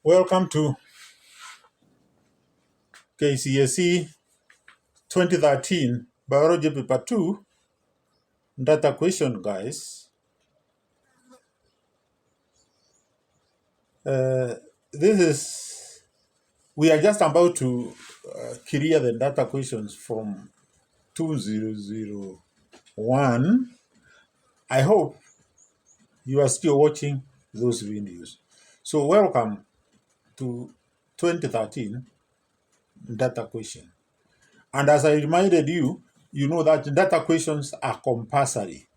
Welcome to KCSE 2013 Biology Paper 2 Data Question, guys. We are just about to clear the data questions from 2001. I hope you are still watching those videos. So welcome to 2013 data question. And as I reminded you, you know that data questions are compulsory.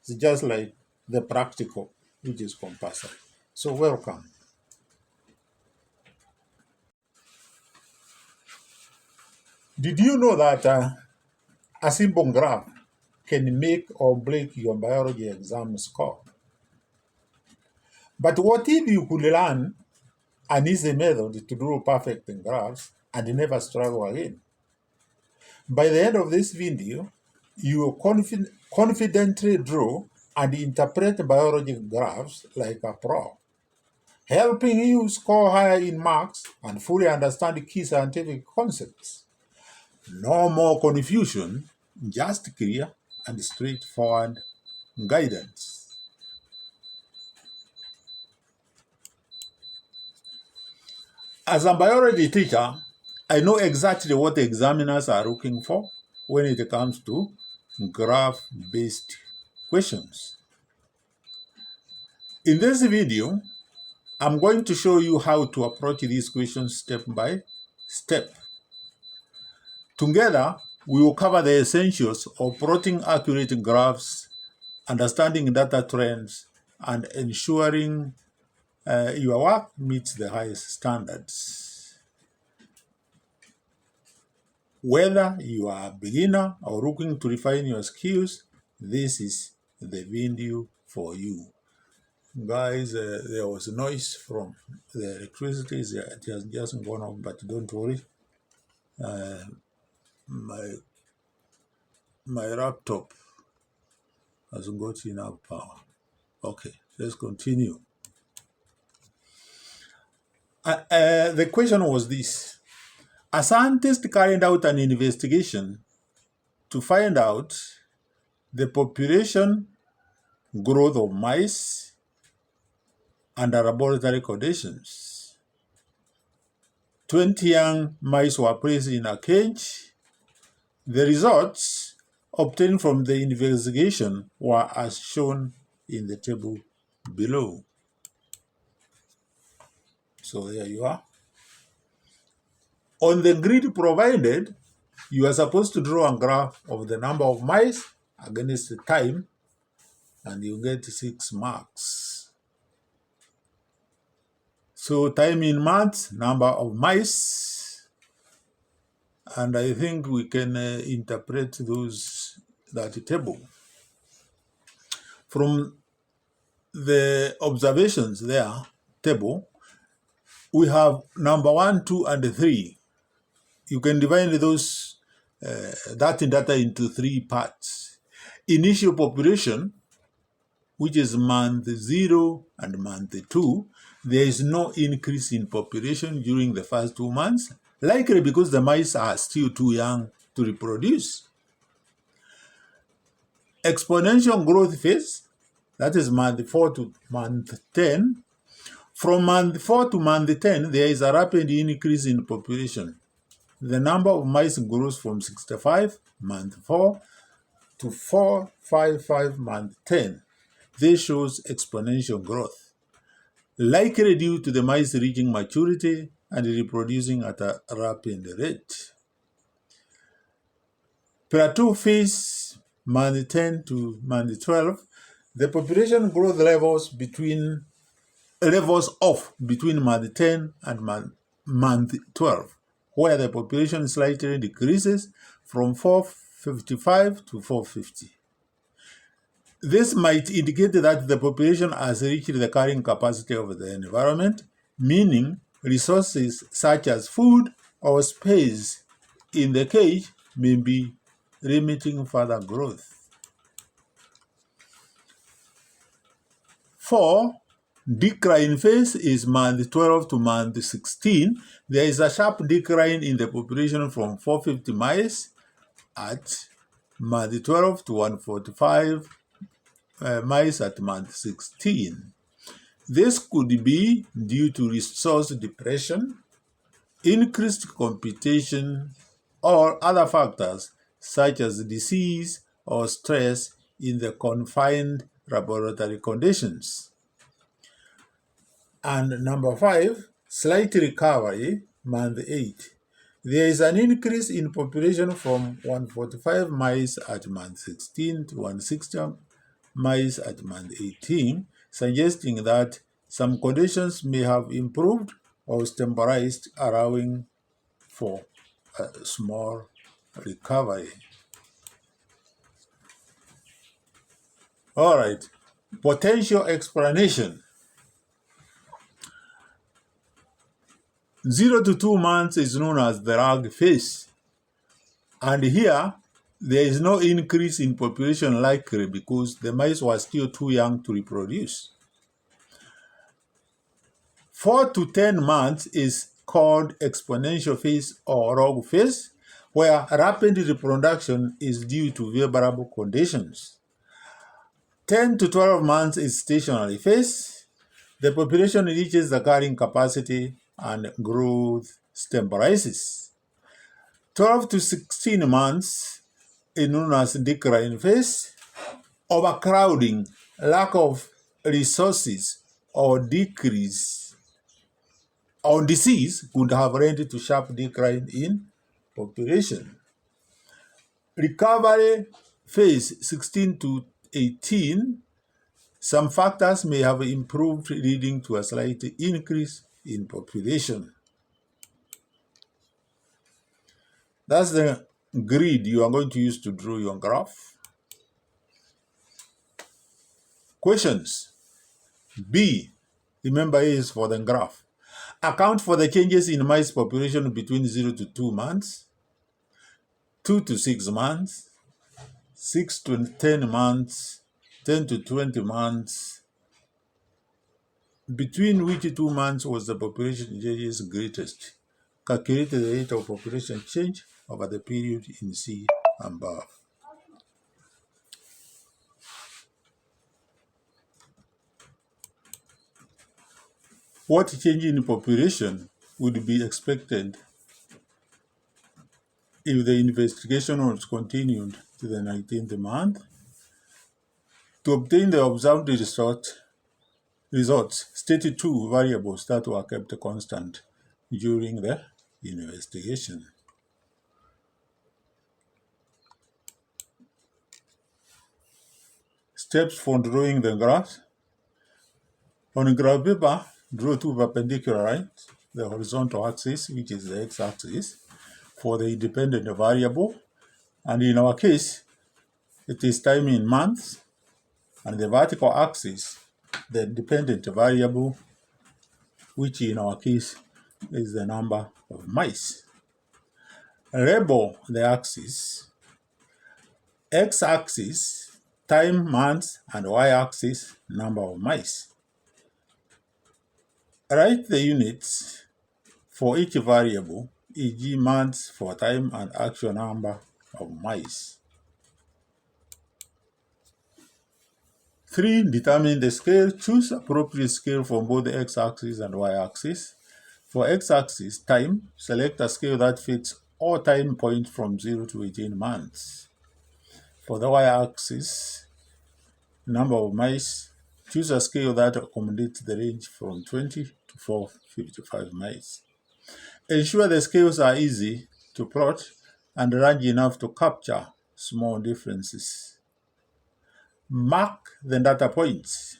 It's just like the practical, which is compulsory. So welcome. Did you know that a simple graph can make or break your biology exam score? But what if you could learn an easy method to draw perfect graphs and never struggle again? By the end of this video, you will confidently draw and interpret biology graphs like a pro, helping you score higher in marks and fully understand key scientific concepts. No more confusion, just clear and straightforward guidance. As a biology teacher, I know exactly what examiners are looking for when it comes to graph-based questions. In this video, I'm going to show you how to approach these questions step by step. Together, we will cover the essentials of plotting accurate graphs, understanding data trends, and ensuring your work meets the highest standards. Whether you are a beginner or looking to refine your skills, this is the video for you. Guys, there was noise from the electricity. It has just gone off, but don't worry. My laptop has got enough power. Okay, let's continue. The question was this. A scientist carried out an investigation to find out the population growth of mice under laboratory conditions. 20 young mice were placed in a cage. The results obtained from the investigation were as shown in the table below. So there you are. On the grid provided, you are supposed to draw a graph of the number of mice against the time, and you get 6 marks. So time in months, number of mice, and I think we can interpret that table. From the observations there, table, we have number 1, 2, and 3. You can divide that data into 3 parts. Initial population, which is month 0 and month 2, there is no increase in population during the first 2 months, likely because the mice are still too young to reproduce. Exponential growth phase, that is month 4 to month 10. From month 4 to month 10, there is a rapid increase in population. The number of mice grows from 65 month 4 to 455 month 10. This shows exponential growth, likely due to the mice reaching maturity and reproducing at a rapid rate. Plateau phase, month 10 to month 12, the population growth levels off between month 10 and month 12, where the population slightly decreases from 455 to 450. This might indicate that the population has reached the carrying capacity of the environment, meaning resources such as food or space in the cage may be limiting further growth. 4. Decline phase is month 12 to month 16. There is a sharp decline in the population from 450 mice at month 12 to 145 mice at month 16. This could be due to resource depletion, increased competition, or other factors such as disease or stress in the confined laboratory conditions. And number 5, slight recovery, month 8. There is an increase in population from 145 mice at month 16 to 160 mice at month 18, suggesting that some conditions may have improved or stabilized, allowing for a small recovery. All right, potential explanation. 0 to 2 months is known as the lag phase. And here, there is no increase in population likely because the mice were still too young to reproduce. 4 to 10 months is called exponential phase or log phase, where rapid reproduction is due to favorable conditions. 10 to 12 months is stationary phase. The population reaches the carrying capacity and growth stabilizes. 12 to 16 months is known as decline phase. Overcrowding, lack of resources, or decrease or disease could have led to sharp decline in population. Recovery phase 16 to 18, some factors may have improved, leading to a slight increase in population. That's the grid you are going to use to draw your graph. Questions. B. Remember, A is for the graph. Account for the changes in mice population between 0 to 2 months, 2 to 6 months, 6 to 10 months, 10 to 20 months. Between which 2 months was the population changes greatest? Calculate the rate of population change over the period in C above. What change in population would be expected if the investigation was continued to the 19th month? To obtain the observed results, state 2 variables that were kept constant during the investigation. Steps for drawing the graph. On a graph paper, draw 2 perpendicular lines, the horizontal axis, which is the x-axis, for the independent variable. And in our case, it is time in months, and the vertical axis, the dependent variable, which in our case is the number of mice. Label the axis. X-axis, time, months, and y-axis, number of mice. Write the units for each variable, e.g. months for time and actual number of mice. 3. Determine the scale. Choose appropriate scale for both the x-axis and y-axis. For x-axis, time, select a scale that fits all time points from 0 to 18 months. For the y-axis, number of mice, choose a scale that accommodates the range from 20 to 455 mice. Ensure the scales are easy to plot and large enough to capture small differences. Mark the data points.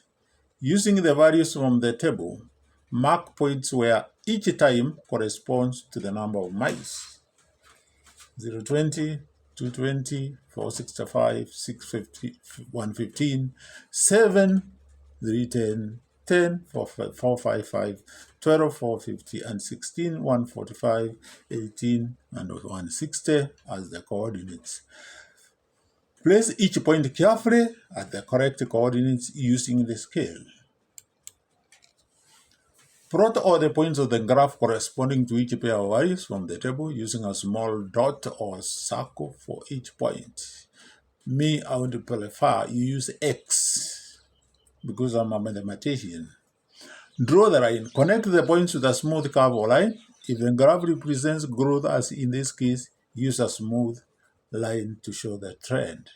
Using the values from the table, mark points where each time corresponds to the number of mice. 020, 220, 465, 650, 115, 7, 310, 10, 455, 12, 450, and 16, 145, 18, and 160 as the coordinates. Place each point carefully at the correct coordinates using the scale. Plot all the points of the graph corresponding to each pair of values from the table using a small dot or circle for each point. I would prefer you use X because I'm a mathematician. Draw the line. Connect the points with a smooth curve or line. If the graph represents growth, as in this case, use a smooth line to show the trend.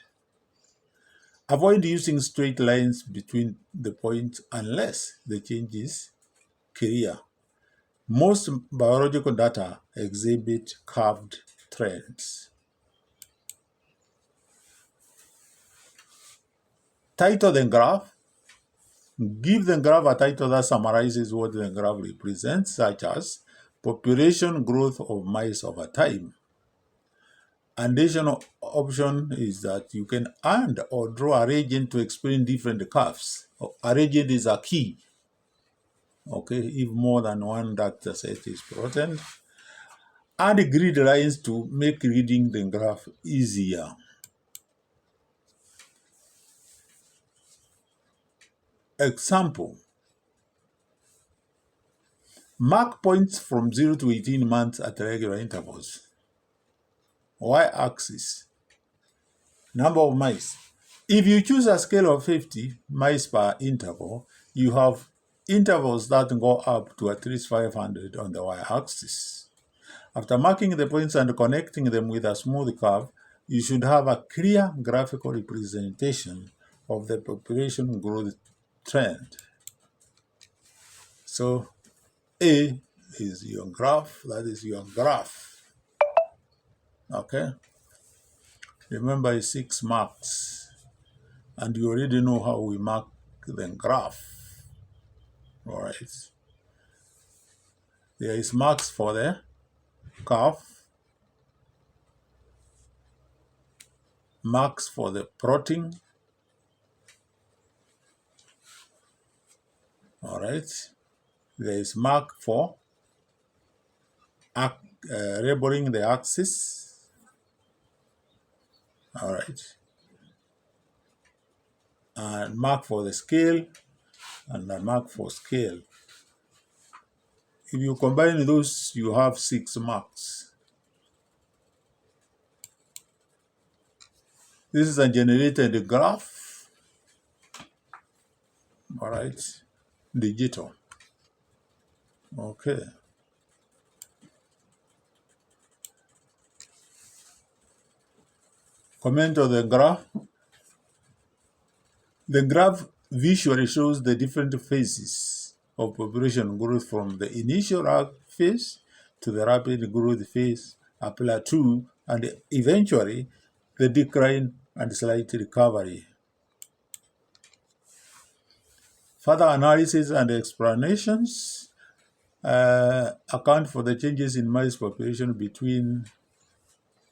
Avoid using straight lines between the points unless the change is clear. Most biological data exhibit curved trends. Title the graph. Give the graph a title that summarizes what the graph represents, such as population growth of mice over time. Additional option is that you can add or draw a region to explain different curves. A region is a key. Okay, if more than one data set is plotted. Add grid lines to make reading the graph easier. Example. Mark points from 0 to 18 months at regular intervals. Y-axis. Number of mice. If you choose a scale of 50 mice per interval, you have intervals that go up to at least 500 on the y-axis. After marking the points and connecting them with a smooth curve, you should have a clear graphical representation of the population growth trend. So A is your graph, that is your graph. Okay? Remember, it's 6 marks. And you already know how we mark the graph. All right. There is marks for the curve, marks for the plotting. All right. There is mark for labeling the axis. All right. And mark for the scale and a mark for scale. If you combine those, you have 6 marks. This is a generated graph. All right. Digital. Okay. Comment on the graph. The graph visually shows the different phases of population growth from the initial phase to the rapid growth phase, a plateau, and eventually the decline and slight recovery. Further analysis and explanations account for the changes in mice population between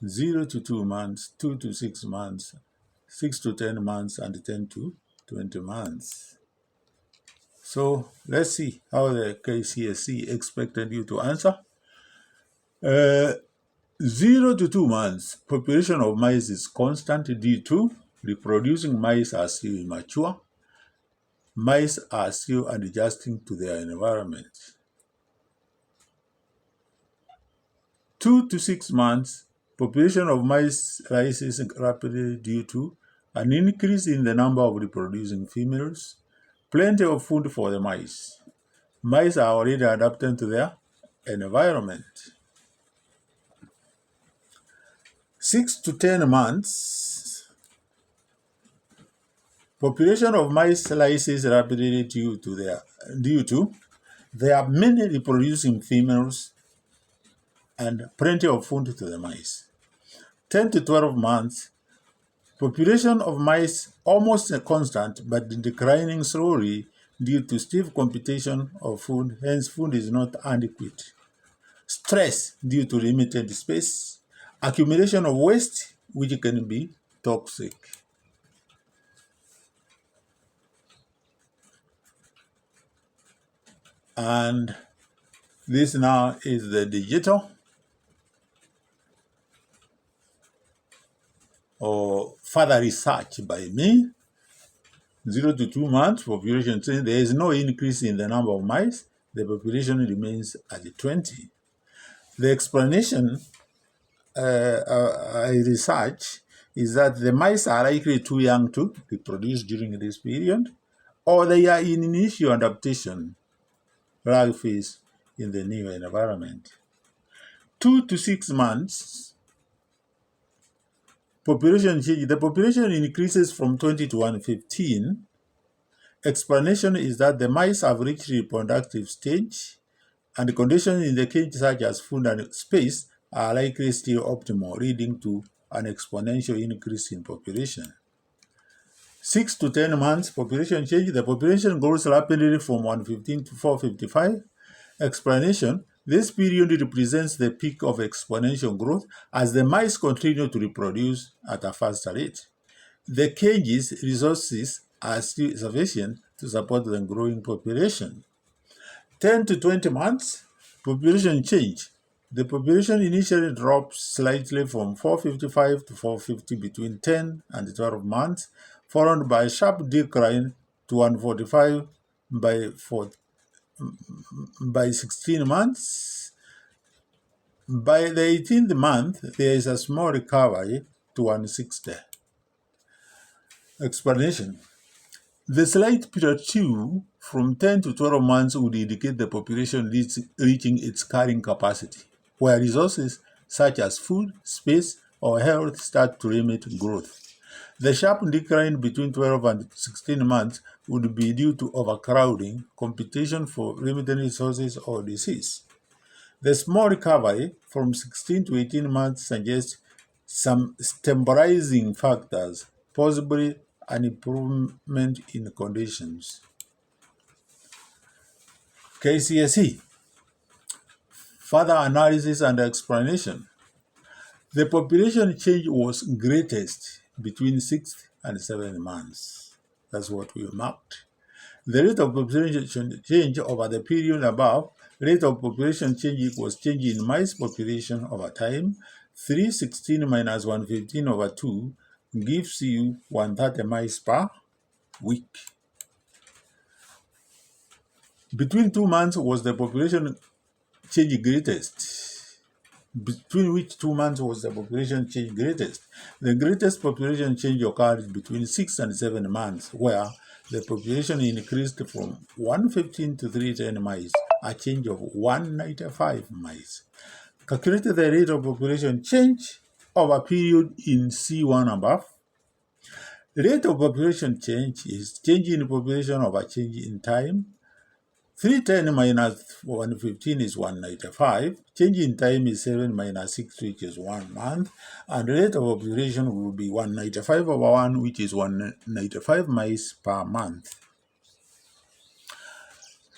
0 to 2 months, 2 to 6 months, 6 to 10 months, and 10 to 20 months. So let's see how the KCSE expected you to answer. 0 to 2 months, population of mice is constant due to reproducing mice are still immature. Mice are still adjusting to their environment. 2 to 6 months, population of mice rises rapidly due to an increase in the number of reproducing females, plenty of food for the mice. Mice are already adapted to their environment. 6 to 10 months, population of mice rises rapidly due to there are many reproducing females and plenty of food to the mice. 10 to 12 months, population of mice almost constant but declining slowly due to stiff competition of food, hence food is not adequate. Stress due to limited space, accumulation of waste which can be toxic. And this now is the digital or further research by me. 0 to 2 months population change, there is no increase in the number of mice. the population remains at 20. The explanation I research is that the mice are likely too young to reproduce during this period, or they are in initial adaptation phase in the new environment. 2 to 6 months, population change. The population increases from 20 to 115. Explanation is that the mice have reached reproductive stage, and the conditions in the cage, such as food and space, are likely still optimal, leading to an exponential increase in population. 6 to 10 months population change. The population grows rapidly from 115 to 455. Explanation: this period represents the peak of exponential growth as the mice continue to reproduce at a faster rate. The cage's resources are still sufficient to support the growing population. 10 to 20 months, population change. The population initially drops slightly from 455 to 450 between 10 and 12 months, followed by a sharp decline to 145 by 16 months. By the 18th month, there is a small recovery to 160. Explanation: the slight plateau from 10 to 12 months would indicate the population reaching its carrying capacity, where resources such as food, space, or health start to limit growth. The sharp decline between 12 and 16 months would be due to overcrowding, competition for limited resources, or disease. The small recovery from 16 to 18 months suggests some stabilizing factors, possibly an improvement in conditions. KCSE. Further analysis and explanation. The population change was greatest between 6 and 7 months. That's what we marked. The rate of population change over the period above, rate of population change equals change in mice population over time. 316 minus 115 over 2 gives you 130 mice per week. Between 2 months was the population change greatest. Between which 2 months was the population change greatest? The greatest population change occurred between 6 and 7 months, where the population increased from 115 to 310 mice, a change of 195 mice. Calculate the rate of population change over period in C1 above. Rate of population change is change in population over change in time. 310 minus 115 is 195. Change in time is 7 minus 6, which is 1 month. And rate of population will be 195 over 1, which is 195 mice per month.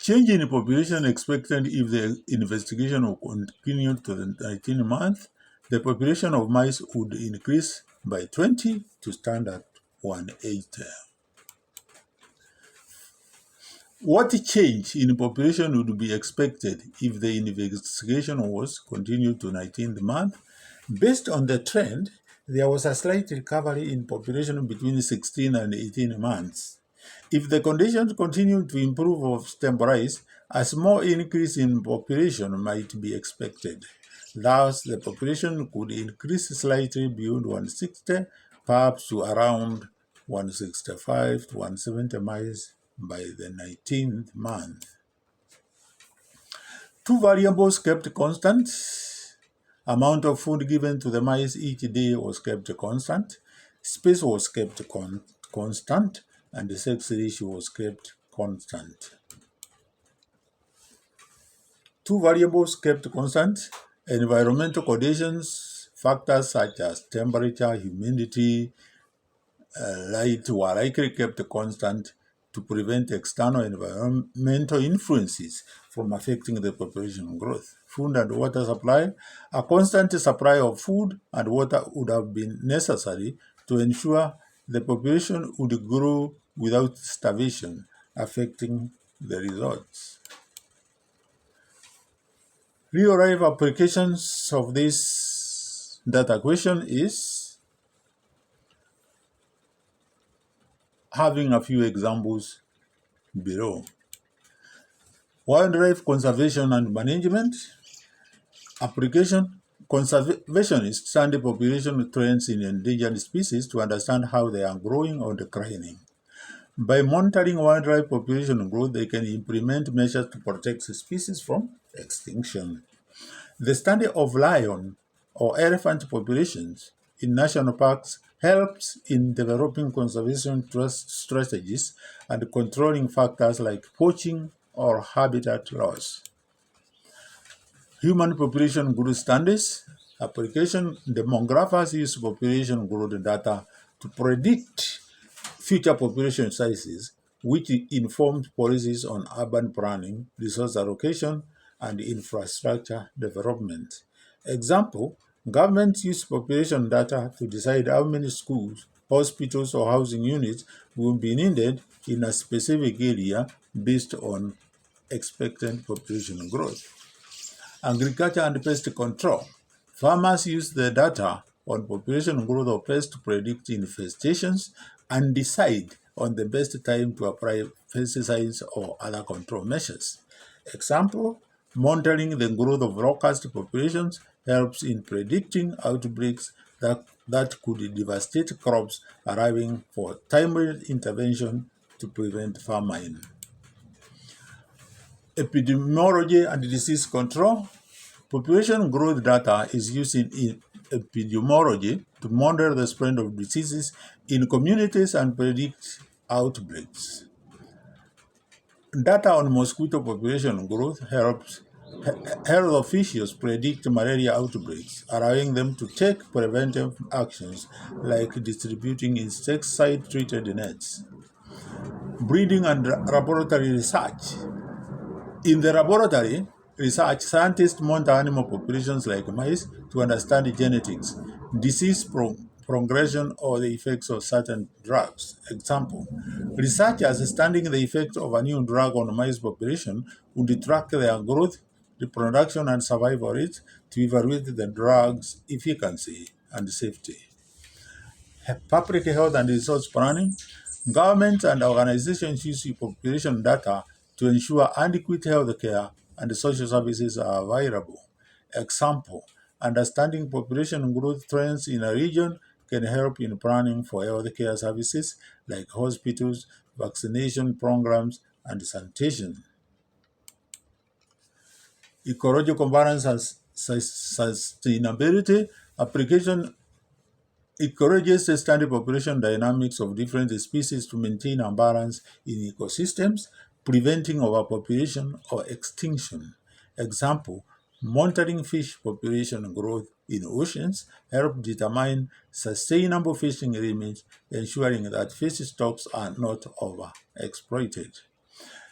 Change in population expected if the investigation will continue to the 19th month. The population of mice would increase by 20 to stand at 180. What change in population would be expected if the investigation was continued to 19th month? Based on the trend, there was a slight recovery in population between 16 and 18 months. If the conditions continue to improve or stabilize, a small increase in population might be expected. Thus, the population could increase slightly beyond 160, perhaps to around 165 to 170 miles by the 19th month. 2 variables kept constant. Amount of food given to the mice each day was kept constant. Space was kept constant, and the sex ratio was kept constant. 2 variables kept constant. Environmental conditions, factors such as temperature, humidity, light were likely kept constant to prevent external environmental influences from affecting the population growth. Food and water supply. A constant supply of food and water would have been necessary to ensure the population would grow without starvation affecting the results. Real-life applications of this data equation is having a few examples below. Wildlife conservation and management. Application. Conservationists study population trends in endangered species to understand how they are growing or declining. By monitoring wildlife population growth, they can implement measures to protect species from extinction. The study of lion or elephant populations in national parks helps in developing conservation strategies and controlling factors like poaching or habitat loss. Human population growth studies. Application. Demographers use population growth data to predict future population sizes, which informs policies on urban planning, resource allocation, and infrastructure development. Example, governments use population data to decide how many schools, hospitals, or housing units will be needed in a specific area based on expected population growth. Agriculture and pest control. Farmers use the data on population growth of pests to predict infestations and decide on the best time to apply pesticides or other control measures. Example, monitoring the growth of locust populations helps in predicting outbreaks that could devastate crops, allowing for timely intervention to prevent famine. Epidemiology and disease control. Population growth data is used in epidemiology to monitor the spread of diseases in communities and predict outbreaks. Data on mosquito population growth helps health officials predict malaria outbreaks, allowing them to take preventive actions like distributing insecticide-treated nets. Breeding and laboratory research. In the laboratory research, scientists monitor animal populations like mice to understand genetics, disease progression, or the effects of certain drugs. Example, researchers studying the effect of a new drug on mice population would track their growth, reproduction, and survival rates to evaluate the drug's efficacy and safety. Public health and resource planning. Governments and organizations use population data to ensure adequate health care and social services are available. Example, understanding population growth trends in a region can help in planning for healthcare services like hospitals, vaccination programs, and sanitation. Ecological balance and sustainability. Application ecologists study population dynamics of different species to maintain a balance in ecosystems, preventing overpopulation or extinction. Example, monitoring fish population growth in oceans help determine sustainable fishing limits, ensuring that fish stocks are not overexploited.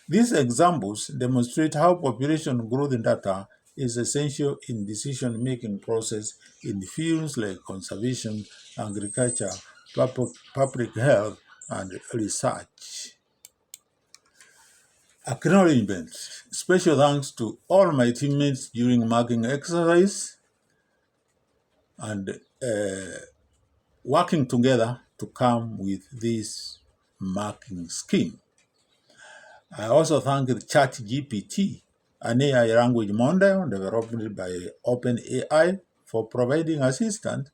These examples demonstrate how population growth data is essential in decision-making process in fields like conservation, agriculture, public health, and research. Acknowledgement. Special thanks to all my teammates during marking exercise and working together to come with this marking scheme. I also thank ChatGPT, an AI language model developed by OpenAI, for providing assistance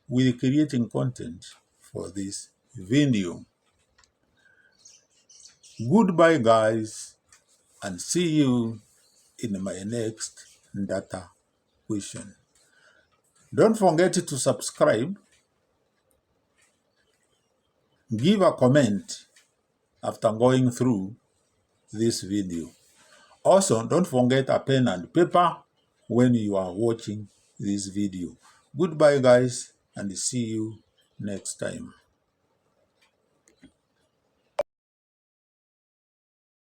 with creating content for this video. Goodbye, guys, and see you in my next data question. Don't forget to subscribe, give a comment after going through this video. Also, don't forget a pen and paper when you are watching this video. Goodbye, guys, and see you next time.